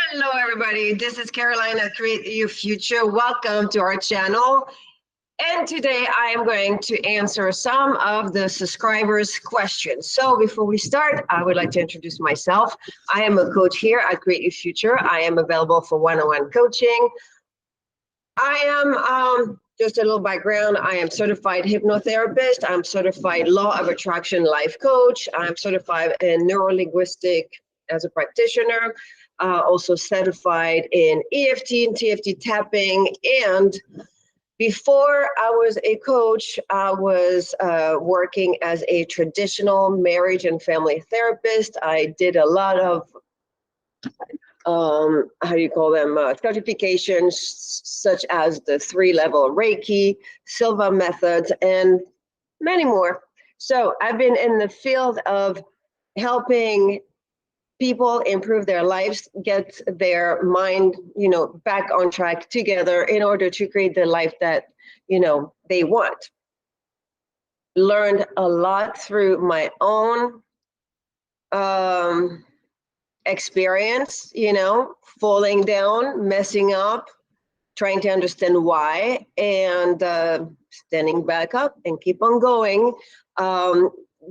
Hello, everybody. This is Kariana, Create Your Future. Welcome to our channel. And today I am going to answer some of the subscribers' questions. So before we start, I would like to introduce myself. I am a coach here at Create Your Future. I am available for one-on-one coaching. I am, just a little background, I am certified hypnotherapist. I'm certified law of attraction life coach. I'm certified in neurolinguistic as a practitioner. Also certified in EFT and TFT tapping. And before I was a coach, I was working as a traditional marriage and family therapist. I did a lot of, how do you call them, certifications such as the 3-level Reiki, Silva methods, and many more. So I've been in the field of helping people improve their lives, get their mind, back on track together in order to create the life that, they want. Learned a lot through my own experience, falling down, messing up, trying to understand why, and standing back up and keep on going.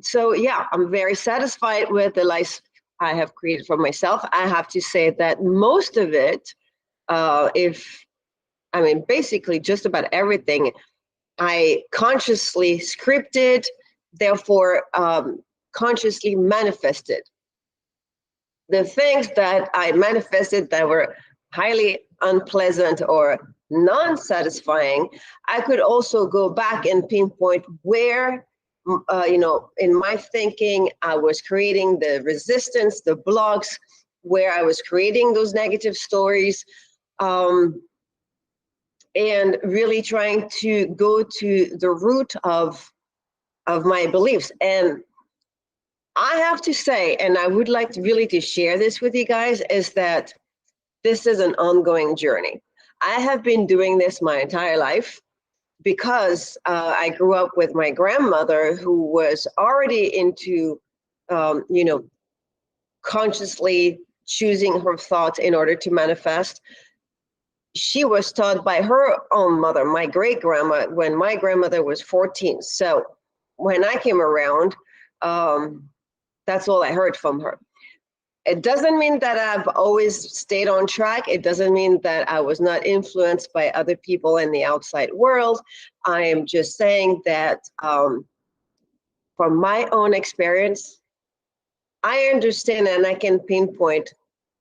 So yeah, I'm very satisfied with the life I have created for myself. I have to say that most of it, basically just about everything, I consciously scripted, therefore consciously manifested. The things that I manifested that were highly unpleasant or non-satisfying, I could also go back and pinpoint where in my thinking, I was creating the resistance, the blocks, where I was creating those negative stories, and really trying to go to the root of my beliefs. And I have to say, and I would like to really to share this with you guys, is that this is an ongoing journey. I have been doing this my entire life, because I grew up with my grandmother, who was already into, consciously choosing her thoughts in order to manifest. She was taught by her own mother, my great grandma, when my grandmother was 14. So when I came around, that's all I heard from her. It doesn't mean that I've always stayed on track. It doesn't mean that I was not influenced by other people in the outside world. I am just saying that from my own experience, I understand and I can pinpoint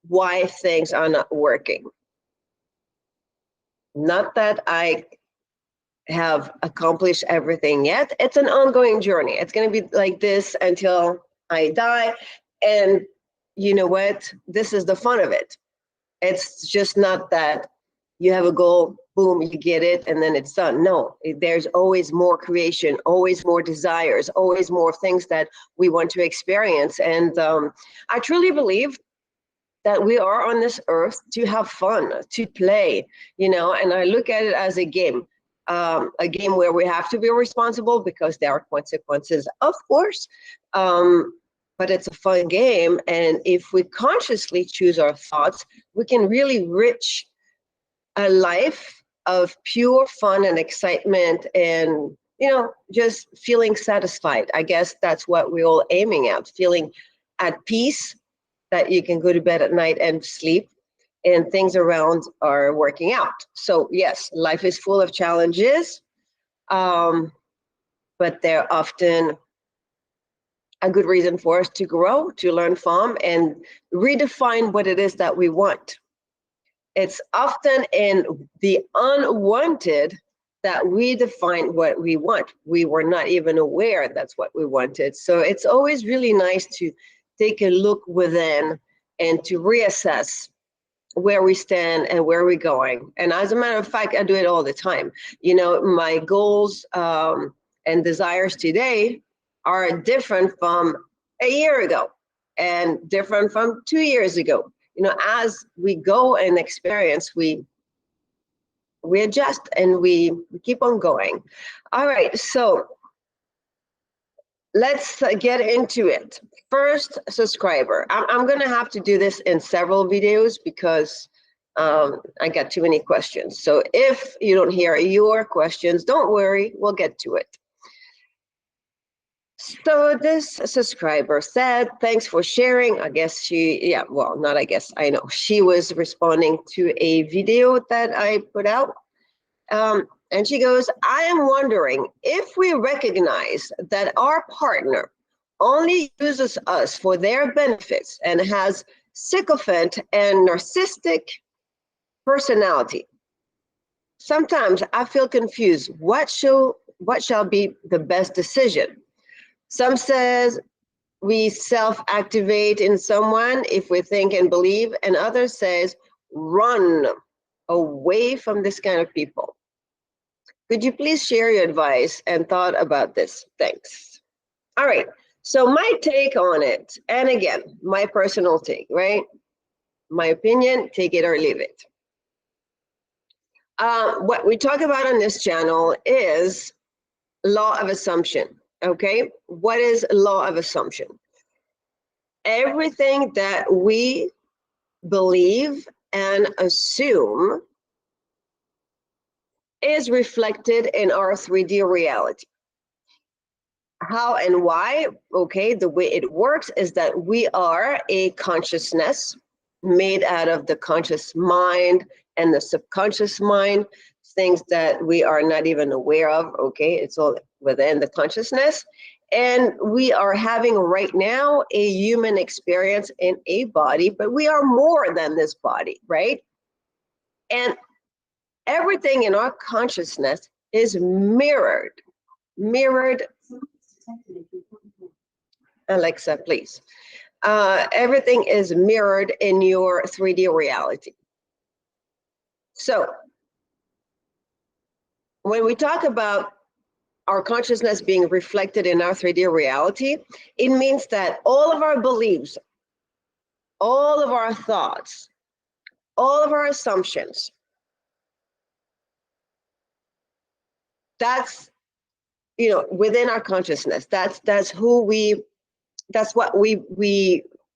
why things are not working. Not that I have accomplished everything yet. It's an ongoing journey. It's going to be like this until I die. And you know what? This is the fun of it. It's just not that you have a goal, boom, you get it, and then it's done. No, there's always more creation, always more desires, always more things that we want to experience. And I truly believe that we are on this earth to have fun, to play, and I look at it as a game where we have to be responsible because there are consequences, of course. But it's a fun game, and if we consciously choose our thoughts, we can really reach a life of pure fun and excitement and, just feeling satisfied. I guess that's what we're all aiming at, feeling at peace, that you can go to bed at night and sleep, and things around are working out. So yes, life is full of challenges, but they're often a good reason for us to grow, to learn from, and redefine what it is that we want. It's often in the unwanted that we define what we want. We were not even aware that's what we wanted. So it's always really nice to take a look within and to reassess where we stand and where we're going. And as a matter of fact, I do it all the time. My goals and desires today are different from a year ago and different from 2 years ago. As we go and experience, we adjust and we keep on going. All right, so let's get into it. First subscriber. I'm gonna have to do this in several videos because I got too many questions. So if you don't hear your questions, don't worry, we'll get to it. So this subscriber said, thanks for sharing. I guess not I guess, I know. She was responding to a video that I put out. And she goes, I am wondering if we recognize that our partner only uses us for their benefits and has sycophant and narcissistic personality. Sometimes I feel confused. What shall be the best decision? Some says we self-activate in someone if we think and believe, and others says run away from this kind of people. Could you please share your advice and thought about this? Thanks. All right. So my take on it, and again, my personal take, right? My opinion, take it or leave it. What we talk about on this channel is law of assumption, okay? What is law of assumption? Everything that we believe and assume is reflected in our 3D reality. How and why? Okay, the way it works is that we are a consciousness made out of the conscious mind and the subconscious mind, things that we are not even aware of, okay? It's all within the consciousness. And we are having right now a human experience in a body, but we are more than this body, right? And everything in our consciousness is mirrored. Alexa, please. Everything is mirrored in your 3D reality. So when we talk about our consciousness being reflected in our 3D reality, it means that all of our beliefs, all of our thoughts, all of our assumptions, that's, you know, within our consciousness. That's who we, that's what we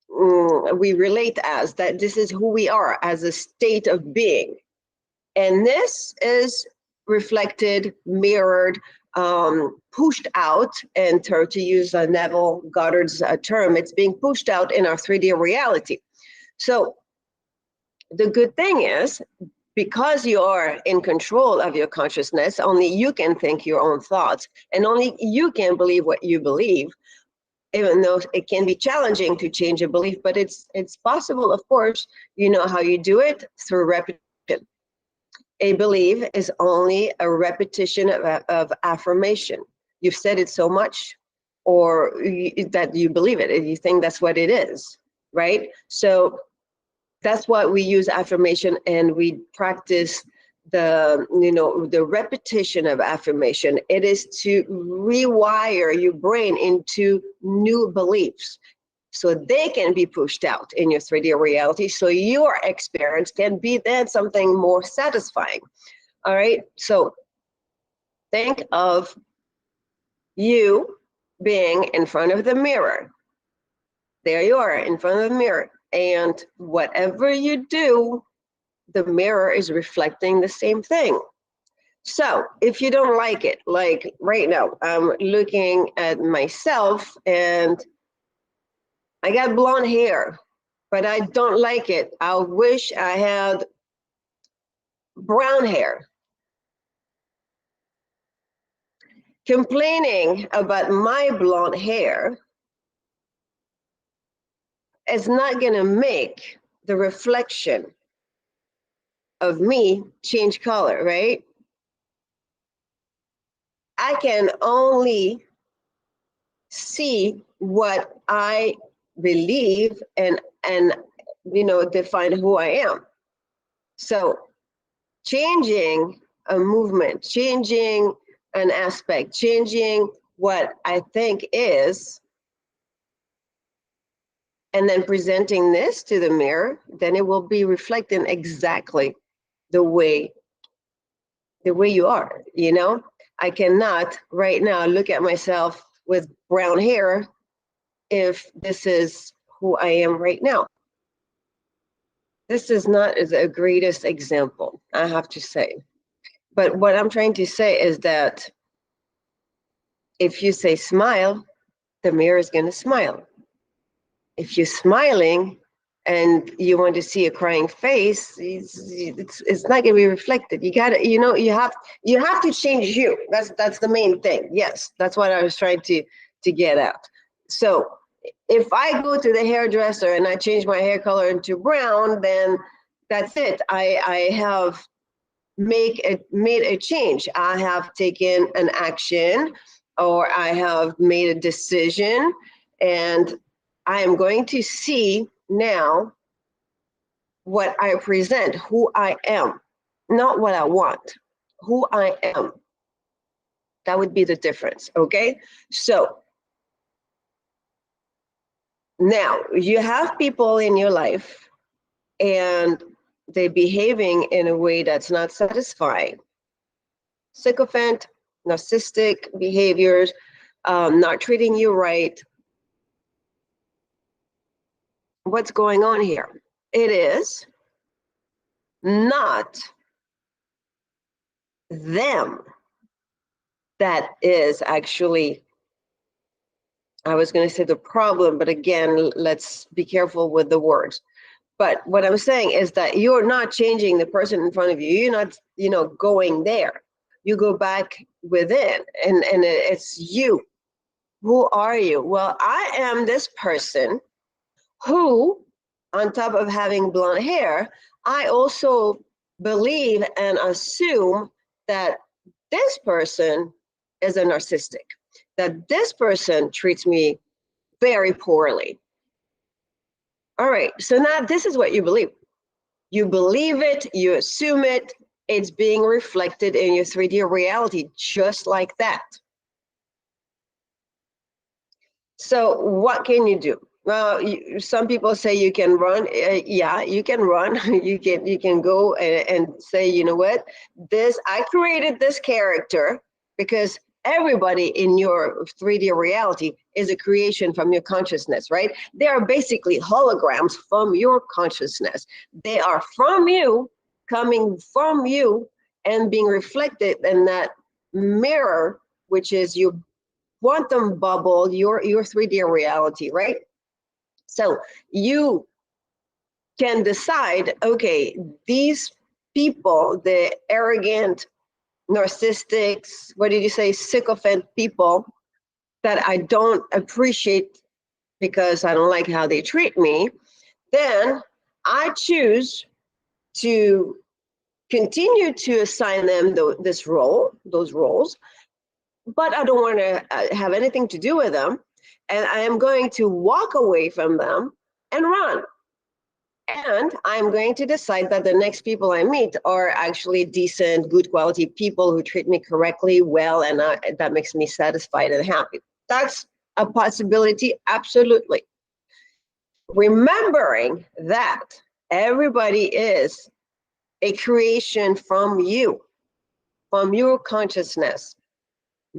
relate as, that this is who we are as a state of being. And this is reflected, mirrored, pushed out, and to use Neville Goddard's term, it's being pushed out in our 3D reality. So the good thing is, because you are in control of your consciousness, only you can think your own thoughts, and only you can believe what you believe, even though it can be challenging to change a belief, but it's possible, of course. You know how you do it? Through repetition. A belief is only a repetition of affirmation. You've said it so much, or that you believe it, and you think that's what it is, right? So that's why we use affirmation, and we practice the repetition of affirmation. It is to rewire your brain into new beliefs, so they can be pushed out in your 3D reality, so your experience can be then something more satisfying. All right, so think of you being in front of the mirror. There you are in front of the mirror, and whatever you do, the mirror is reflecting the same thing. So if you don't like it, like right now, I'm looking at myself and I got blonde hair, but I don't like it. I wish I had brown hair. Complaining about my blonde hair is not gonna make the reflection of me change color, right? I can only see what I believe and define who I am. So changing a movement, changing an aspect, changing what I think is, and then presenting this to the mirror, then it will be reflecting exactly the way you are, you know? I cannot right now look at myself with brown hair if this is who I am right now? This is not the greatest example, I have to say. But what I'm trying to say is that if you say smile, the mirror is going to smile. If you're smiling and you want to see a crying face, it's not going to be reflected. You got to, you have to change you. That's the main thing. Yes, that's what I was trying to get at. So if I go to the hairdresser and I change my hair color into brown, then that's it. I have made a change. I have taken an action, or I have made a decision, and I am going to see now what I present, who I am, not what I want, who I am. That would be the difference, okay? So now you have people in your life and they're behaving in a way that's not satisfying. Sycophant, narcissistic behaviors, not treating you right. What's going on here? It is not them that is actually, I was going to say the problem, but again, let's be careful with the words. But what I'm saying is that you're not changing the person in front of you. You're not, going there. You go back within, and it's you. Who are you? Well, I am this person who, on top of having blonde hair, I also believe and assume that this person is a narcissistic, that this person treats me very poorly. All right, so now this is what you believe. You believe it, you assume it, it's being reflected in your 3D reality, just like that. So what can you do? Well, some people say you can run. Yeah, you can run. you can go and say, you know what? I created this character because everybody in your 3D reality is a creation from your consciousness, right? They are basically holograms from your consciousness. They are from you, coming from you, and being reflected in that mirror, which is your quantum bubble, your 3D reality, right? So you can decide, okay, these people, the arrogant, narcissists, what did you say, sycophant people that I don't appreciate because I don't like how they treat me, then I choose to continue to assign them those roles, but I don't want to have anything to do with them. And I am going to walk away from them and run. And I'm going to decide that the next people I meet are actually decent, good quality people who treat me correctly, well, and that makes me satisfied and happy. That's a possibility, absolutely. Remembering that everybody is a creation from you, from your consciousness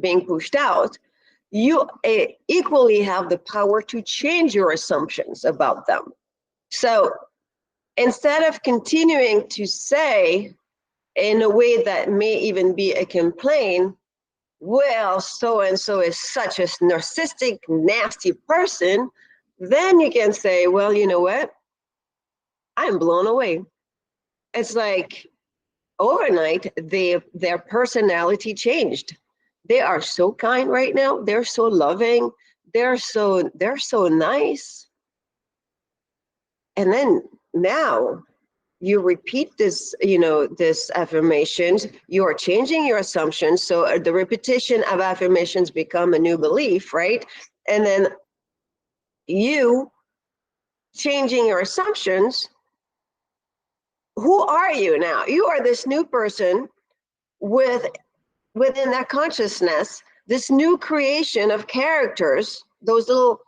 being pushed out, you equally have the power to change your assumptions about them. So instead of continuing to say in a way that may even be a complaint, well, so-and-so is such a narcissistic, nasty person, then you can say, well, you know what? I'm blown away. It's like overnight, their personality changed. They are so kind right now. They're so loving. They're so nice. And then now you repeat this, this affirmations, you are changing your assumptions. So the repetition of affirmations become a new belief, right? And then you changing your assumptions. Who are you now? You are this new person within that consciousness, this new creation of characters, those little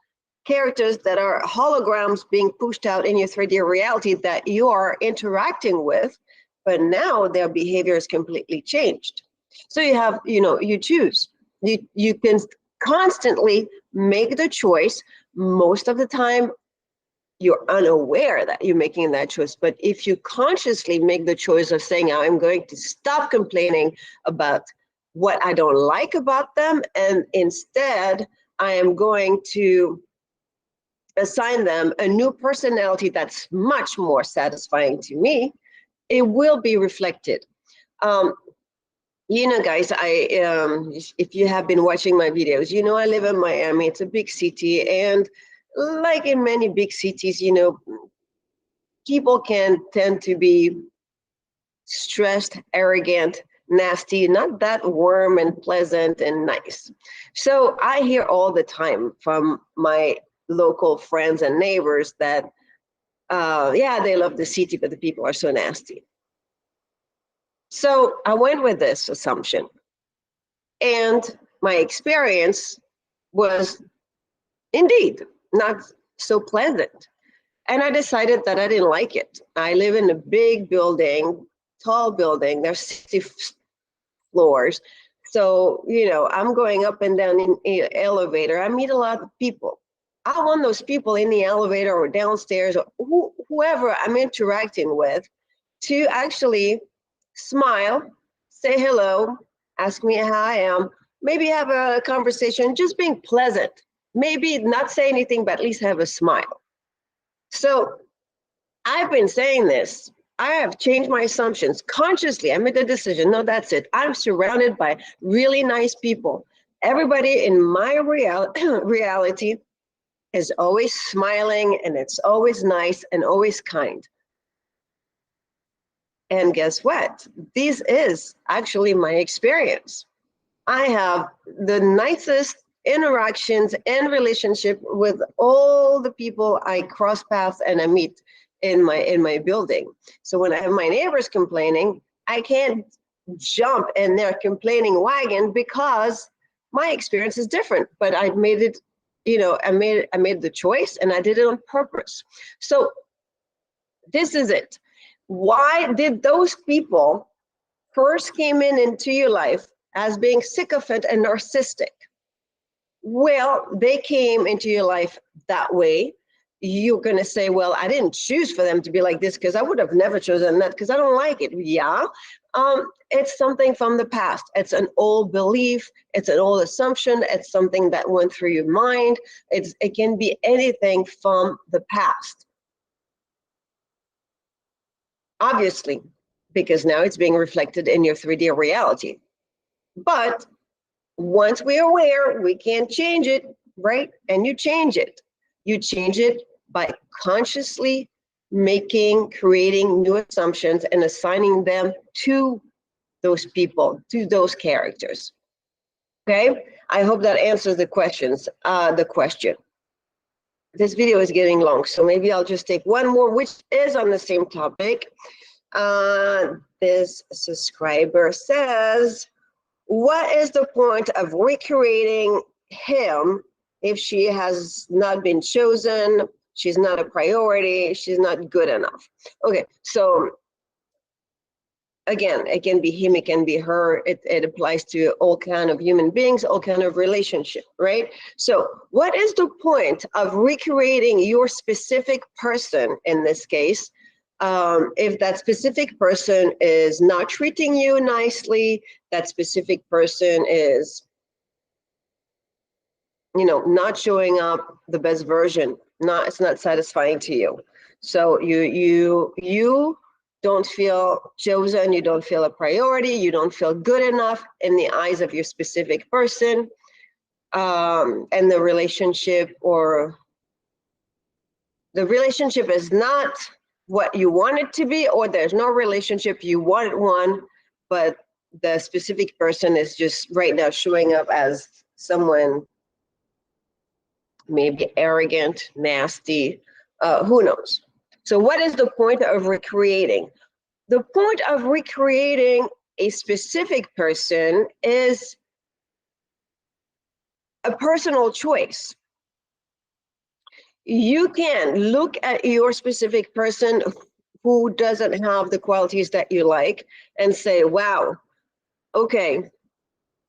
characters that are holograms being pushed out in your 3D reality that you are interacting with, but now their behavior is completely changed. So you have, you choose. You can constantly make the choice. Most of the time, you're unaware that you're making that choice. But if you consciously make the choice of saying, I'm going to stop complaining about what I don't like about them, and instead I am going to assign them a new personality that's much more satisfying to me, it will be reflected. You know, guys, if you have been watching my videos, you know I live in Miami. It's a big city, and like in many big cities, you know, people can tend to be stressed, arrogant, nasty, not that warm and pleasant and nice. So I hear all the time from my local friends and neighbors that, yeah, they love the city, but the people are so nasty. So I went with this assumption. And my experience was indeed not so pleasant. And I decided that I didn't like it. I live in a big building, tall building, there's 60 floors. So, you know, I'm going up and down in an elevator. I meet a lot of people. I want those people in the elevator or downstairs or whoever I'm interacting with to actually smile, say hello, ask me how I am, maybe have a conversation, just being pleasant. Maybe not say anything, but at least have a smile. So I've been saying this. I have changed my assumptions consciously. I made the decision. No, that's it. I'm surrounded by really nice people. Everybody in my reality is always smiling, and it's always nice and always kind. And guess what? This is actually my experience. I have the nicest interactions and relationship with all the people I cross paths and I meet in my building. So when I have my neighbors complaining, I can't jump in their complaining wagon because my experience is different. But I made it, you know, I made the choice, and I did it on purpose. So this is it. Why did those people first came into your life as being sycophant and narcissistic? Well, they came into your life that way. You're going to say, well, I didn't choose for them to be like this because I would have never chosen that because I don't like it. Yeah, it's something from the past. It's an old belief. It's an old assumption. It's something that went through your mind. It can be anything from the past. Obviously, because now it's being reflected in your 3D reality. But once we're aware, we can't change it, right? And you change it. You change it by consciously creating new assumptions and assigning them to those people, to those characters. Okay? I hope that answers the question. This video is getting long, so maybe I'll just take one more, which is on the same topic. This subscriber says, what is the point of recreating him if she has not been chosen, she's not a priority, she's not good enough? Okay, so again, it can be him, it can be her, it applies to all kind of human beings, all kind of relationship, right? So what is the point of recreating your specific person in this case? If that specific person is not treating you nicely, that specific person is, you know, not showing up the best version, it's not satisfying to you. So you don't feel chosen, you don't feel a priority, you don't feel good enough in the eyes of your specific person, and the relationship is not what you want it to be, or there's no relationship, you wanted one, but the specific person is just right now showing up as someone maybe arrogant, nasty, who knows? So what is the point of recreating? The point of recreating a specific person is a personal choice. You can look at your specific person who doesn't have the qualities that you like and say, wow, okay,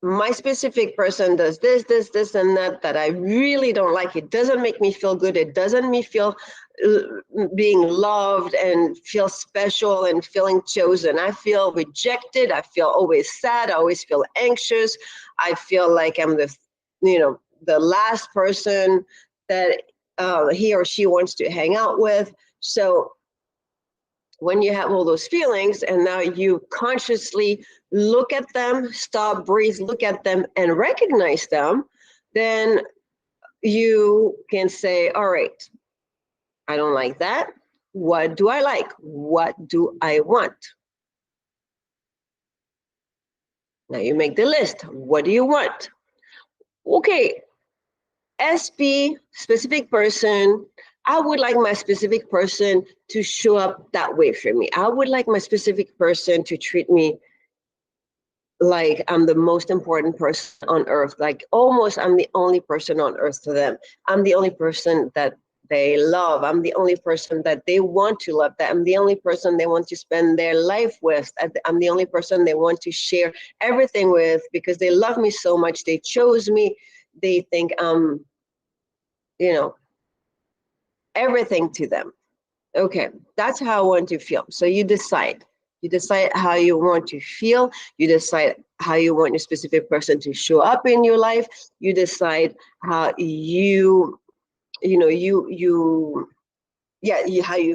my specific person does this, this, this, and that I really don't like. It doesn't make me feel good. It doesn't make me feel being loved and feel special and feeling chosen. I feel rejected. I feel always sad. I always feel anxious. I feel like I'm the last person that he or she wants to hang out with. So when you have all those feelings and now you consciously look at them, stop, breathe, look at them and recognize them, then you can say, all right, I don't like that. What do I like? What do I want? Now you make the list. What do you want? Okay, SP, specific person, I would like my specific person to show up that way for me. I would like my specific person to treat me like I'm the most important person on earth, like almost I'm the only person on earth to them. I'm the only person that they love. I'm the only person that they want to love, that I'm the only person they want to spend their life with. I'm the only person they want to share everything with because they love me so much. They chose me. They think everything to them. Okay, that's how I want to feel. So you decide. You decide how you want to feel. You decide how you want your specific person to show up in your life. You decide how how you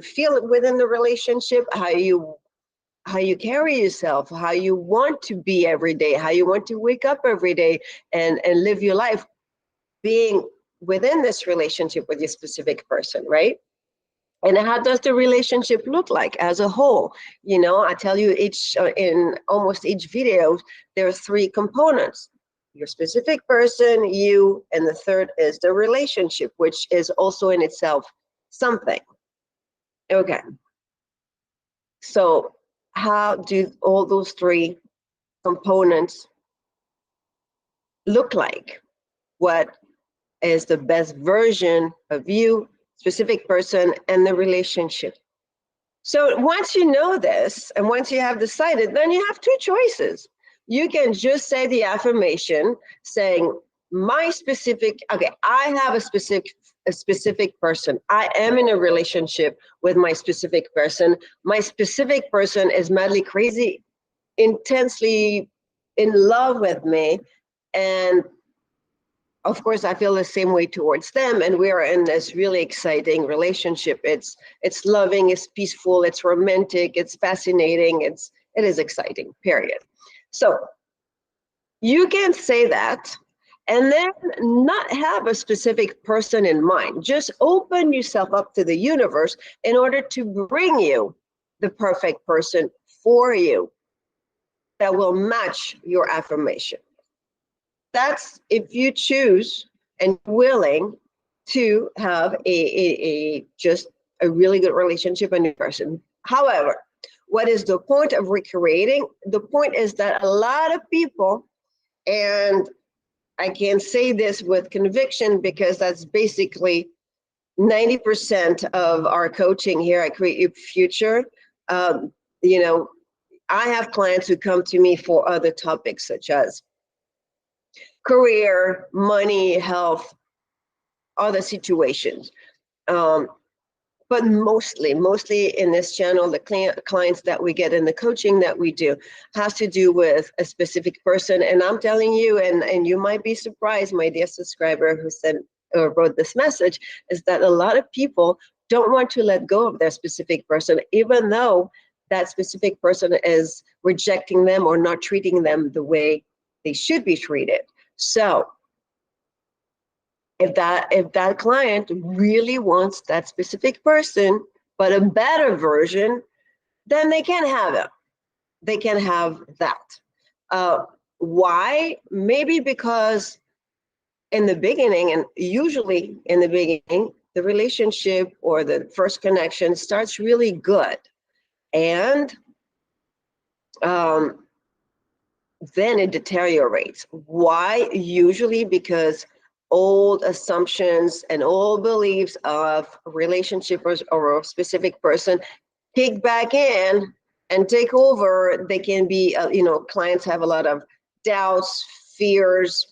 feel within the relationship, how you carry yourself, how you want to be every day, how you want to wake up every day and live your life being within this relationship with your specific person, right? And how does the relationship look like as a whole? I tell you in almost each video, there are 3 components: your specific person, you, and the third is the relationship, which is also in itself something. Okay. So how do all those 3 components look like? What is the best version of you, specific person, and the relationship? So once you know this, and once you have decided, then you have 2 choices. You can just say the affirmation saying, I have a specific person. I am in a relationship with my specific person. My specific person is madly crazy, intensely in love with me. And of course, I feel the same way towards them, and we are in this really exciting relationship. It's loving, it's peaceful, it's romantic, it's fascinating, it is exciting, period. So you can say that and then not have a specific person in mind. Just open yourself up to the universe in order to bring you the perfect person for you that will match your affirmation. That's if you choose and willing to have just a really good relationship with a new person. However, what is the point of recreating? The point is that a lot of people, and I can say this with conviction because that's basically 90% of our coaching here at Create Your Future. I have clients who come to me for other topics such as career, money, health, other situations. But mostly in this channel, the clients that we get in the coaching that we do has to do with a specific person. And I'm telling you, and you might be surprised, my dear subscriber who wrote this message, is that a lot of people don't want to let go of their specific person, even though that specific person is rejecting them or not treating them the way they should be treated. So if that client really wants that specific person, but a better version, then they can have it. They can have that. Why? Maybe because in the beginning, and usually in the beginning, the relationship or the first connection starts really good. And then it deteriorates. Why? Usually because old assumptions and old beliefs of relationships or a specific person kick back in and take over. They can be, clients have a lot of doubts, fears,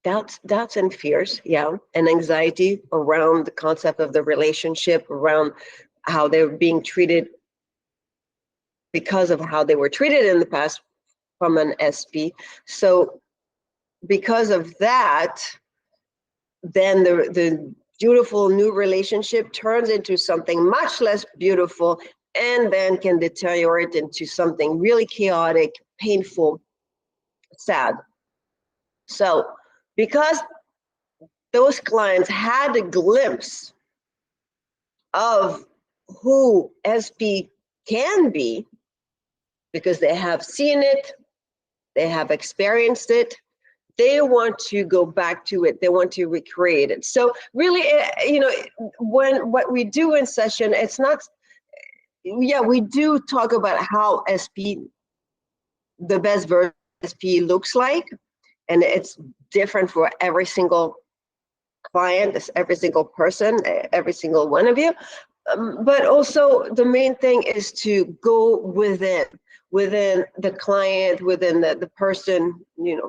doubts and fears, yeah, and anxiety around the concept of the relationship, around how they're being treated because of how they were treated in the past from an SP. So because of that, then the beautiful new relationship turns into something much less beautiful, and then can deteriorate into something really chaotic, painful, sad. So because those clients had a glimpse of who SP can be, because they have seen it, they have experienced it, they want to go back to it, they want to recreate it. So really, when what we do in session, it's not, yeah, we do talk about how SP, the best version of SP looks like, and it's different for every single client, every single person, every single one of you. But also the main thing is to go within the client, within the person,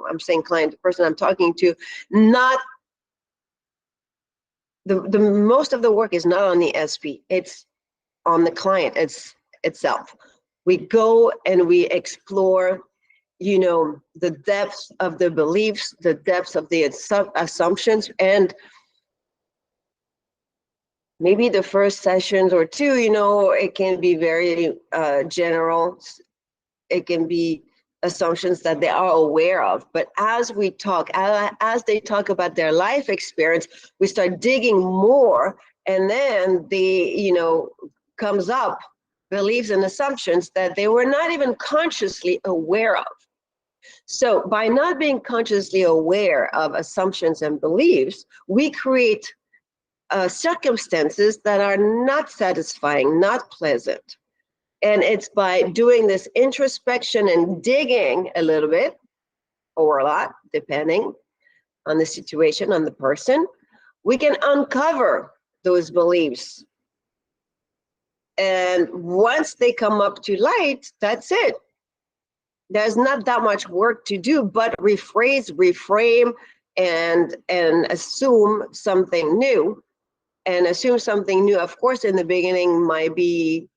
I'm saying client, the person I'm talking to, not the most of the work is not on the SP, it's on the client itself. We go and we explore, the depths of the beliefs, the depths of the assumptions, and maybe the first sessions or two, it can be very general. It can be assumptions that they are aware of. But as we talk, as they talk about their life experience, we start digging more, and then they, comes up beliefs and assumptions that they were not even consciously aware of. So by not being consciously aware of assumptions and beliefs, we create circumstances that are not satisfying, not pleasant. And it's by doing this introspection and digging a little bit, or a lot, depending on the situation, on the person, we can uncover those beliefs. And once they come up to light, that's it. There's not that much work to do, but rephrase, reframe, and assume something new. And assume something new, of course, in the beginning might be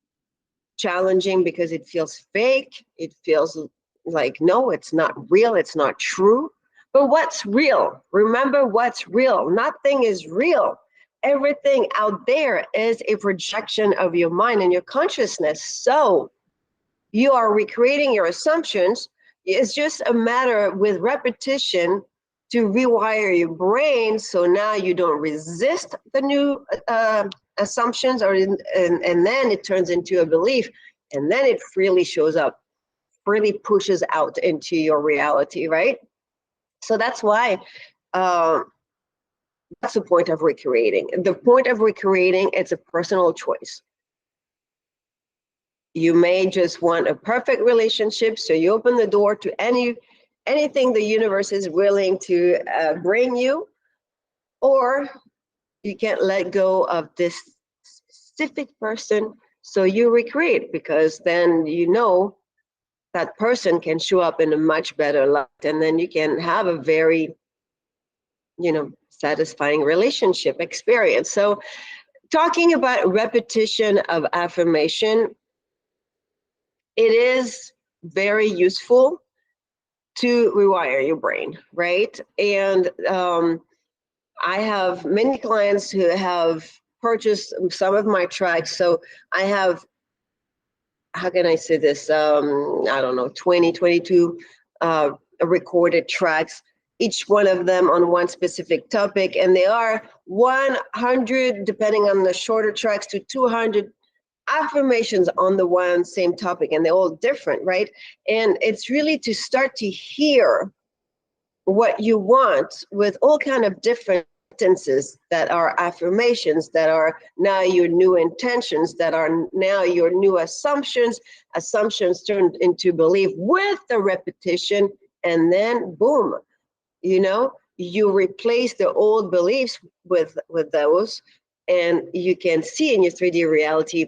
challenging because it feels fake. It feels like, no, it's not real, it's not true. But what's real? Remember what's real. Nothing is real. Everything out there is a projection of your mind and your consciousness. So you are recreating your assumptions. It's just a matter with repetition to rewire your brain, so now you don't resist the new assumptions, and then it turns into a belief, and then it freely shows up, freely pushes out into your reality, right? So that's why that's the point of recreating. The point of recreating, it's a personal choice. You may just want a perfect relationship, so you open the door to anything the universe is willing to bring you, or you can't let go of this specific person, so you recreate, because then that person can show up in a much better light, and then you can have a very satisfying relationship experience. So talking about repetition of affirmation, it is very useful to rewire your brain, right? And I have many clients who have purchased some of my tracks. So I have, how can I say this? I don't know, 20, 22 recorded tracks, each one of them on one specific topic. And they are 100, depending on the shorter tracks, to 200 affirmations on the one same topic, and they're all different, right? And it's really to start to hear what you want with all kind of different sentences that are affirmations, that are now your new intentions, that are now your new assumptions turned into belief with the repetition, and then boom, you replace the old beliefs with those, and you can see in your 3D reality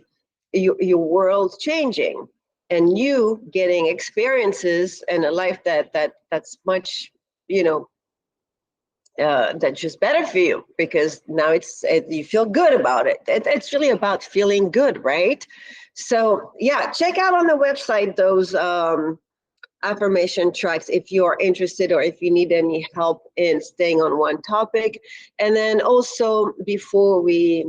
your world changing. and you getting experiences and a life that's much, that's just better for you, because now you feel good about it. It's really about feeling good, right? So yeah, check out on the website those affirmation tracks if you are interested, or if you need any help in staying on one topic. And then also, before we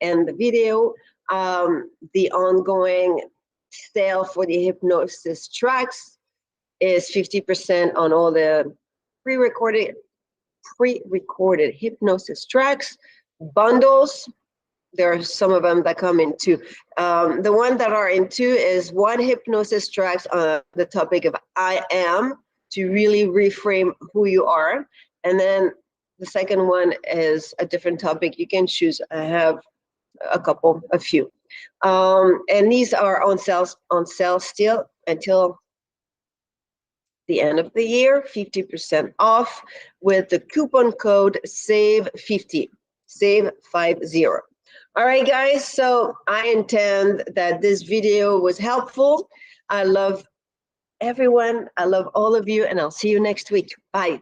end the video, the ongoing sale for the hypnosis tracks is 50% on all the pre-recorded hypnosis tracks, bundles. There are some of them that come in two. The one that are in two is one hypnosis tracks on the topic of I am, to really reframe who you are. And then the second one is a different topic. You can choose. I have a few. And these are on sale still until the end of the year, 50% off with the coupon code SAVE50, SAVE50. All right, guys, so I intend that this video was helpful. I love everyone. I love all of you, and I'll see you next week. Bye.